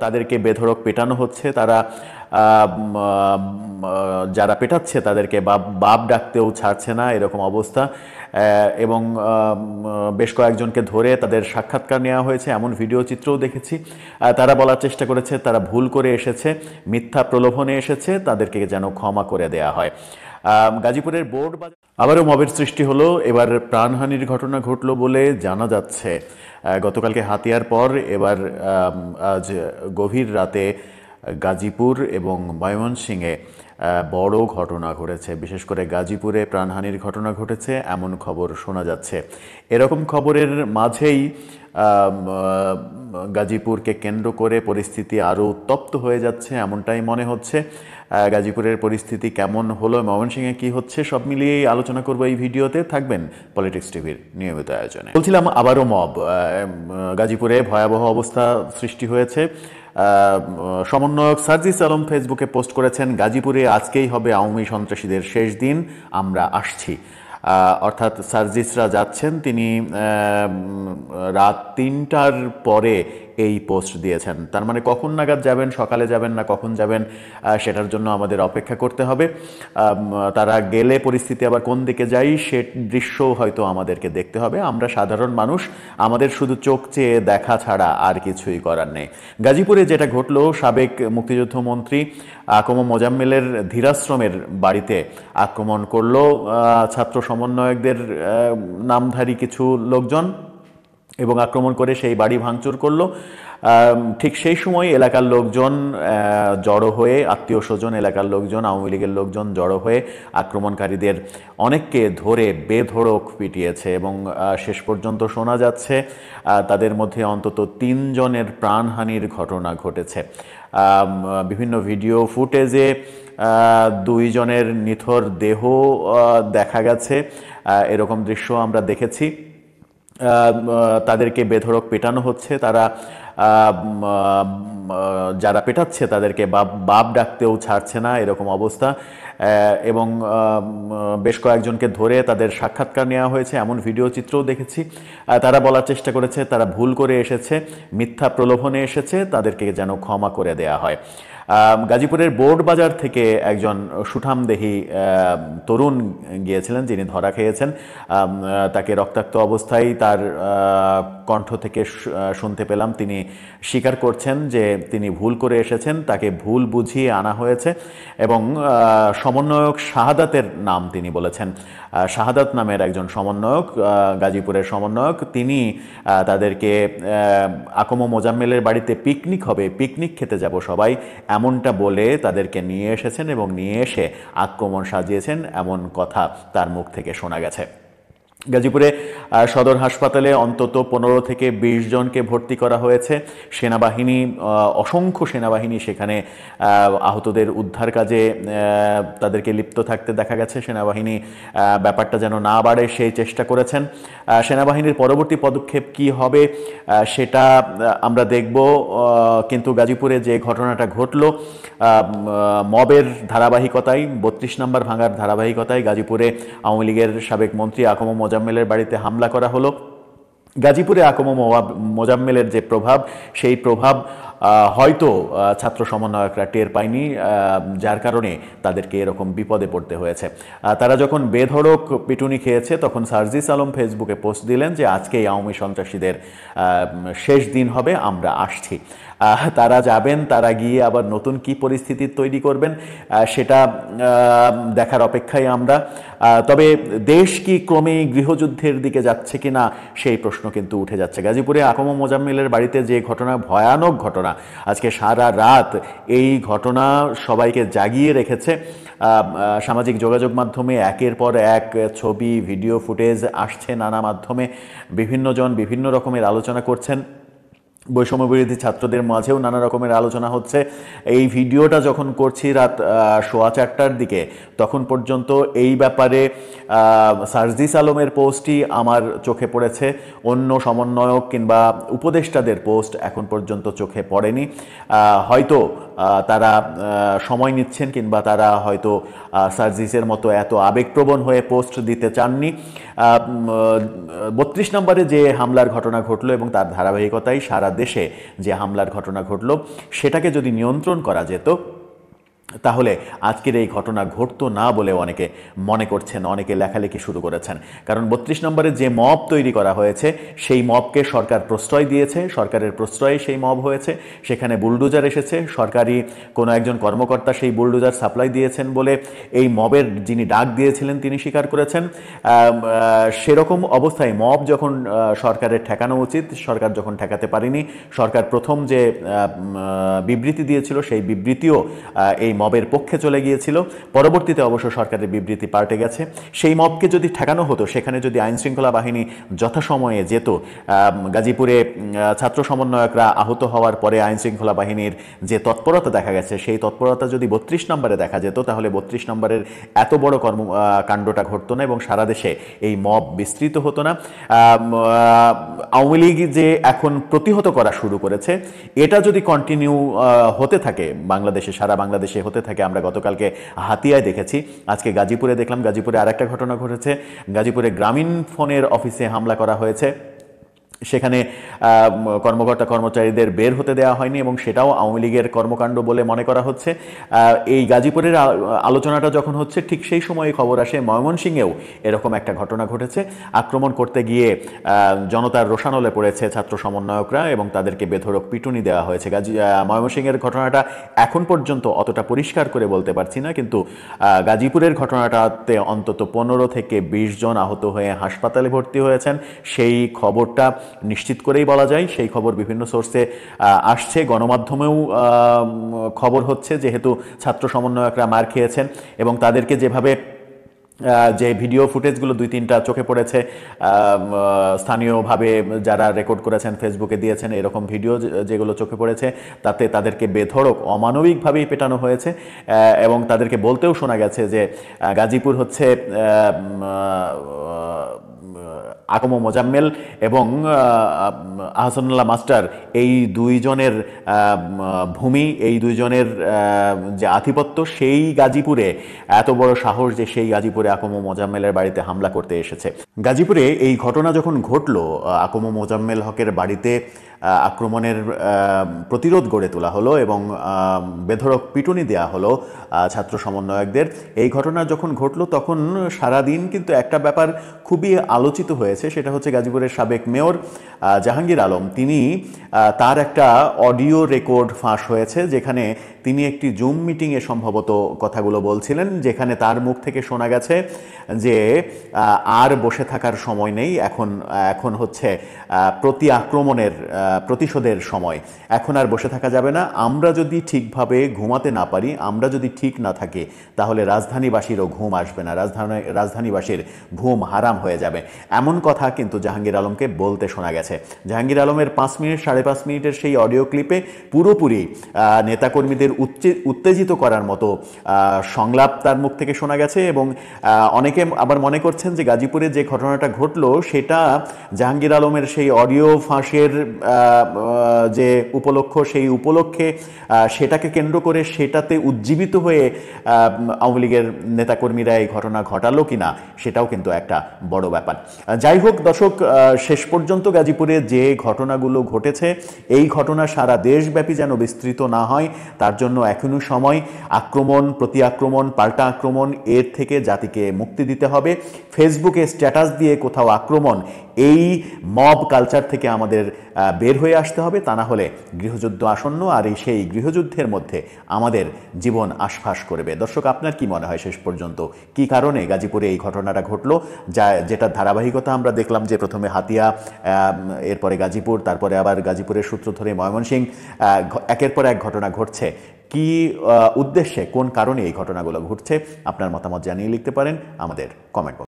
তাদেরকে বেধড়ক পেটানো হচ্ছে। তারা যারা পেটাচ্ছে তাদেরকে বাপ ডাকতেও ছাড়ছে না, এরকম অবস্থা। এবং বেশ কয়েকজনকে ধরে তাদের সাক্ষাৎকার নেওয়া হয়েছে, এমন ভিডিও চিত্রও দেখেছি। তারা বলার চেষ্টা করেছে তারা ভুল করে এসেছে, মিথ্যা প্রলোভনে এসেছে, তাদেরকে যেন ক্ষমা করে দেয়া হয়। গাজীপুরের বোর্ড আবারও মবের সৃষ্টি হলো। এবার প্রাণহানির ঘটনা ঘটল বলে জানা যাচ্ছে। গতকালকে হাতিয়ার পর এবার আজ গভীর রাতে গাজীপুর এবং ময়মনসিংহে বড় ঘটনা ঘটেছে। বিশেষ করে গাজীপুরে প্রাণহানির ঘটনা ঘটেছে এমন খবর শোনা যাচ্ছে। এরকম খবরের মাঝেই গাজীপুরকে কেন্দ্র করে পরিস্থিতি আরও উত্তপ্ত হয়ে যাচ্ছে এমনটাই মনে হচ্ছে। গাজীপুরের পরিস্থিতি কেমন হলো, ময়মনসিংহে কি হচ্ছে, সব মিলিয়েই আলোচনা করব এই ভিডিওতে। থাকবেন পলিটিক্স টিভির নিয়মিত আয়োজনে। বলছিলাম আবারও মব গাজীপুরে ভয়াবহ অবস্থা সৃষ্টি হয়েছে। সমন্বয়ক সার্জিস আলম ফেসবুকে পোস্ট করেছেন, গাজীপুরে আজকেই হবে আওয়ামী সন্ত্রাসীদের শেষ দিন, আমরা আসছি। অর্থাৎ সার্জিসরা যাচ্ছেন, তিনি রাত ৩টার পরে এই পোস্ট দিয়েছেন। তার মানে কখন নাগাদ যাবেন, সকালে যাবেন না কখন যাবেন, সেটার জন্য আমাদের অপেক্ষা করতে হবে। তারা গেলে পরিস্থিতি আবার কোন দিকে যাই সে দৃশ্যও হয়তো আমাদেরকে দেখতে হবে। আমরা সাধারণ মানুষ, আমাদের শুধু চোখ চেয়ে দেখা ছাড়া আর কিছুই করার নেই। গাজীপুরে যেটা ঘটলো, সাবেক মুক্তিযুদ্ধ মন্ত্রী আকম মোজাম্মেলের ধীরাশ্রমের বাড়িতে আক্রমণ করলো ছাত্র সমন্বয়কদের নামধারী কিছু লোকজন এবং আক্রমণ করে সেই বাড়ি ভাঙচুর করলো। ঠিক সেই সময় এলাকার লোকজন জড়ো হয়ে, আত্মীয় স্বজন, এলাকার লোকজন, আওয়ামী লীগের লোকজন জড়ো হয়ে আক্রমণকারীদের অনেককে ধরে বেধড়ক পিটিয়েছে এবং শেষ পর্যন্ত শোনা যাচ্ছে তাদের মধ্যে অন্তত ৩ জনের প্রাণহানির ঘটনা ঘটেছে। বিভিন্ন ভিডিও ফুটেজে 2 জনের নিথর দেহ দেখা গেছে, এরকম দৃশ্য আমরা দেখেছি। তাদেরকে বেধড়ক পেটানো হচ্ছে। তারা যারা পেটাচ্ছে তাদেরকে বাপ ডাকতেও ছাড়ছে না, এরকম অবস্থা। এবং বেশ কয়েকজনকে ধরে তাদের সাক্ষাৎকার নেওয়া হয়েছে, এমন ভিডিও চিত্রও দেখেছি। তারা বলার চেষ্টা করেছে তারা ভুল করে এসেছে, মিথ্যা প্রলোভনে এসেছে, তাদেরকে যেন ক্ষমা করে দেয়া হয়। গাজীপুরের বোর্ড বাজার থেকে একজন সুঠামদেহী তরুণ গিয়েছিলেন, যিনি ধরা খেয়েছেন। তাকে রক্তাক্ত অবস্থায় তার কণ্ঠ থেকে শুনতে পেলাম তিনি স্বীকার করছেন যে তিনি ভুল করে এসেছেন, তাকে ভুল বুঝিয়ে আনা হয়েছে। এবং সমন্বয়ক শাহাদাতের নাম তিনি বলেছেন। শাহাদাত নামের একজন সমন্বয়ক, গাজীপুরের সমন্বয়ক, তিনি তাদেরকে আকম মোজাম্মেলের বাড়িতে পিকনিক হবে, পিকনিক খেতে যাব সবাই, এমনটা বলে তাদেরকে নিয়ে এসেছেন এবং নিয়ে এসে আক্রমণ সাজিয়েছেন, এমন কথা তার মুখ থেকে শোনা গেছে। গাজীপুরে সদর হাসপাতালে অন্তত 15 থেকে 20 জনকে ভর্তি করা হয়েছে। সেনাবাহিনী, অসংখ্য সেনাবাহিনী সেখানে আহতদের উদ্ধার কাজে তাদেরকে লিপ্ত থাকতে দেখা গেছে। সেনাবাহিনী ব্যাপারটা যেন না বাড়ে সেই চেষ্টা করেছেন। সেনাবাহিনীর পরবর্তী পদক্ষেপ কি হবে সেটা আমরা দেখব। কিন্তু গাজীপুরে যে ঘটনাটা ঘটল, মবের ধারাবাহিকতায়, 32 নম্বর ভাঙার ধারাবাহিকতায় গাজীপুরে আওয়ামী লীগের সাবেক মন্ত্রী আকম মোজাম্মেলের বাড়িতে হামলা করা হলো। গাজীপুরে আকম মোজাম্মেলের যে প্রভাব, সেই প্রভাব হয়তো ছাত্র সমন্বয়করা টের পায়নি, যার কারণে তাদেরকে এরকম বিপদে পড়তে হয়েছে। তারা যখন বেধড়ক পিটুনি খেয়েছে তখন সার্জিস আলম ফেসবুকে পোস্ট দিলেন যে আজকেই আওয়ামী সন্ত্রাসীদের শেষ দিন হবে, আমরা আসছি। তারা যাবেন, তারা গিয়ে আবার নতুন কি পরিস্থিতি তৈরি করবেন সেটা দেখার অপেক্ষায় আমরা। তবে দেশ কি ক্রমেই গৃহযুদ্ধের দিকে যাচ্ছে কিনা সেই প্রশ্ন কিন্তু উঠে যাচ্ছে। গাজীপুরে আকম মোজাম্মেলের বাড়িতে যে ঘটনা, ভয়ানক ঘটনা, আজকে সারা রাত এই ঘটনা সবাইকে জাগিয়ে রেখেছে। সামাজিক যোগাযোগ মাধ্যমে একের পর এক ছবি, ভিডিও ফুটেজ আসছে নানা মাধ্যমে, বিভিন্ন জন বিভিন্ন রকমের আলোচনা করছেন। বৈষম্য বিরোধী ছাত্রদের মাঝেও নানা রকমের আলোচনা হচ্ছে। এই ভিডিওটা যখন করছি রাত 4:15টার দিকে, তখন পর্যন্ত এই ব্যাপারে সার্জিস আলমের পোস্টই আমার চোখে পড়েছে। অন্য সমন্বয়ক কিংবা উপদেষ্টাদের পোস্ট এখন পর্যন্ত চোখে পড়েনি। হয়তো তারা সময় নিচ্ছেন কিংবা তারা হয়তো সার্জিসের মতো এত আবেগপ্রবণ হয়ে পোস্ট দিতে চাননি। 32 নম্বরে যে হামলার ঘটনা ঘটলো এবং তার ধারাবাহিকতায় সারা দেশে যে হামলার ঘটনা ঘটল সেটাকে যদি নিয়ন্ত্রণ করা যেত তাহলে আজকের এই ঘটনা ঘটতো না বলে অনেকে মনে করছেন, অনেকে লেখালেখি শুরু করেছেন। কারণ 32 নম্বরে যে মব তৈরি করা হয়েছে সেই মবকে সরকার প্রশ্রয় দিয়েছে, সরকারের প্রশ্রয়ে সেই মব হয়েছে। সেখানে বুলডোজার এসেছে, সরকারি কোনো একজন কর্মকর্তা সেই বুলডোজার সাপ্লাই দিয়েছেন বলে এই মবের যিনি ডাক দিয়েছিলেন তিনি স্বীকার করেছেন। সেরকম অবস্থায় মব যখন সরকারের ঠেকানো উচিত, সরকার যখন ঠেকাতে পারেনি, সরকার প্রথম যে বিবৃতি দিয়েছিল সেই বিবৃতিও এই মবের পক্ষে চলে গিয়েছিল। পরবর্তীতে অবশ্য সরকারের বিবৃতি পাল্টে গেছে। সেই মবকে যদি ঠেকানো হতো, সেখানে যদি আইনশৃঙ্খলা বাহিনী যথাসময়ে যেত, গাজীপুরে ছাত্র সমন্বয়করা আহত হওয়ার পরে আইনশৃঙ্খলা বাহিনীর যে তৎপরতা দেখা গেছে সেই তৎপরতা যদি 32 নম্বরে দেখা যেত তাহলে 32 নম্বরের এত বড় কাণ্ডটা ঘটতো না এবং সারা দেশে এই মব বিস্তৃত হতো না। আওয়ামী লীগ যে এখন প্রতিহত করা শুরু করেছে এটা যদি কন্টিনিউ হতে থাকে বাংলাদেশে, সারা বাংলাদেশে হতে থাকে, আমরা গতকালকে হাতিয়ায় দেখেছি, আজকে গাজীপুরে দেখলাম, গাজীপুরে আরেকটা ঘটনা ঘটেছে। গাজীপুরে গ্রামীণ ফোনের অফিসে হামলা করা হয়েছে, সেখানে কর্মকর্তা কর্মচারীদের বের হতে দেওয়া হয়নি এবং সেটাও আওয়ামী লীগের কর্মকাণ্ড বলে মনে করা হচ্ছে। এই গাজীপুরের আলোচনাটা যখন হচ্ছে ঠিক সেই সময়ে খবর আসে ময়মনসিংহেও এরকম একটা ঘটনা ঘটেছে। আক্রমণ করতে গিয়ে জনতার রোষানলে পড়েছে ছাত্র সমন্বয়করা এবং তাদেরকে বেধড়ক পিটুনি দেওয়া হয়েছে। ময়মনসিংহের ঘটনাটা এখন পর্যন্ত অতটা পরিষ্কার করে বলতে পারছি না, কিন্তু গাজীপুরের ঘটনাটাতে অন্তত 15 থেকে 20 জন আহত হয়ে হাসপাতালে ভর্তি হয়েছেন, সেই খবরটা নিশ্চিত করেই বলা যায়। সেই খবর বিভিন্ন সোর্সে আসছে, গণমাধ্যমেও খবর হচ্ছে, যেহেতু ছাত্র সমন্বয়করা মার খেয়েছেন এবং তাদেরকে যেভাবে যে ভিডিও ফুটেজগুলো 2-3টা চোখে পড়েছে, স্থানীয়ভাবে যারা রেকর্ড করেছেন ফেসবুকে দিয়েছেন, এরকম ভিডিও যেগুলো চোখে পড়েছে তাতে তাদেরকে বেধড়ক অমানবিকভাবেই পেটানো হয়েছে এবং তাদেরকে বলতেও শোনা গেছে যে গাজীপুর হচ্ছে আকম মোজাম্মেল এবং আহসানুল্লাহ মাস্টার এই দুইজনের ভূমি, এই দুইজনের যে আধিপত্য, সেই গাজীপুরে এত বড় সাহস যে সেই গাজীপুরে আকম মোজাম্মেলের বাড়িতে হামলা করতে এসেছে। গাজীপুরে এই ঘটনা যখন ঘটল, আকম মোজাম্মেল হকের বাড়িতে আক্রমণের প্রতিরোধ গড়ে তোলা হলো এবং বেধড়ক পিটুনি দেওয়া হলো ছাত্র সমন্বয়কদের। এই ঘটনা যখন ঘটল তখন সারাদিন কিন্তু একটা ব্যাপার খুবই আলোচিত হয়েছে, সেটা হচ্ছে গাজীপুরের সাবেক মেয়র জাহাঙ্গীর আলম, তিনি তার একটা অডিও রেকর্ড ফাঁস হয়েছে যেখানে তিনি একটি জুম মিটিংয়ে সম্ভবত কথাগুলো বলছিলেন, যেখানে তার মুখ থেকে শোনা গেছে যে আর বসে থাকার সময় নেই, এখন হচ্ছে প্রতিশোধের সময়, এখন আর বসে থাকা যাবে না। আমরা যদি ঠিকভাবে ঘুমাতে না পারি, আমরা যদি ঠিক না থাকি, তাহলে রাজধানীবাসীরও ঘুম আসবে না, রাজধানীবাসীর ঘুম হারাম হয়ে যাবে। এমন কথা কিন্তু জাহাঙ্গীর আলমকে বলতে শোনা গেছে। জাহাঙ্গীর আলমের 5 মিনিট 5.5 মিনিটের সেই অডিও ক্লিপে পুরোপুরি নেতাকর্মীদের উত্তেজিত করার মতো সংলাপ তার মুখ থেকে শোনা গেছে এবং অনেকে আবার মনে করছেন যে গাজীপুরে যে ঘটনাটা ঘটলো সেটা জাহাঙ্গীর আলমের সেই অডিও ফাঁসের যে উপলক্ষ, সেই উপলক্ষে সেটাকে কেন্দ্র করে সেটাতে উজ্জীবিত হয়ে আওয়ামী লীগের নেতাকর্মীরা এই ঘটনা ঘটালো কিনা সেটাও কিন্তু একটা বড় ব্যাপার। যাই হোক দর্শক, শেষ পর্যন্ত গাজীপুরে যে ঘটনাগুলো ঘটেছে এই ঘটনা সারা দেশব্যাপী যেন বিস্তৃত না হয় তার জন্য এখনো সময়। আক্রমণ, প্রতি আক্রমণ, পাল্টা আক্রমণ, এর থেকে জাতিকে মুক্তি দিতে হবে। ফেসবুকে স্ট্যাটাস দিয়ে কোথাও আক্রমণ, এই মব কালচার থেকে আমাদের বের হয়ে আসতে হবে, তা না হলে গৃহযুদ্ধ আসন্ন, আর সেই গৃহযুদ্ধের মধ্যে আমাদের জীবন আশফাস করবে। দর্শক, আপনার কি মনে হয় শেষ পর্যন্ত কি কারণে গাজীপুরে এই ঘটনাটা ঘটলো, যেটা ধারাবাহিকতা আমরা দেখলাম যে প্রথমে হাতিয়া, এরপরে গাজীপুর, তারপরে আবার গাজীপুরের সূত্র ধরে ময়মনসিংহ, একের পর এক ঘটনা ঘটছে। কি উদ্দেশ্যে, কোন কারণে এই ঘটনাগুলো ঘটছে, আপনার মতামত জানিয়ে লিখতে পারেন আমাদের কমেন্ট বক্সে।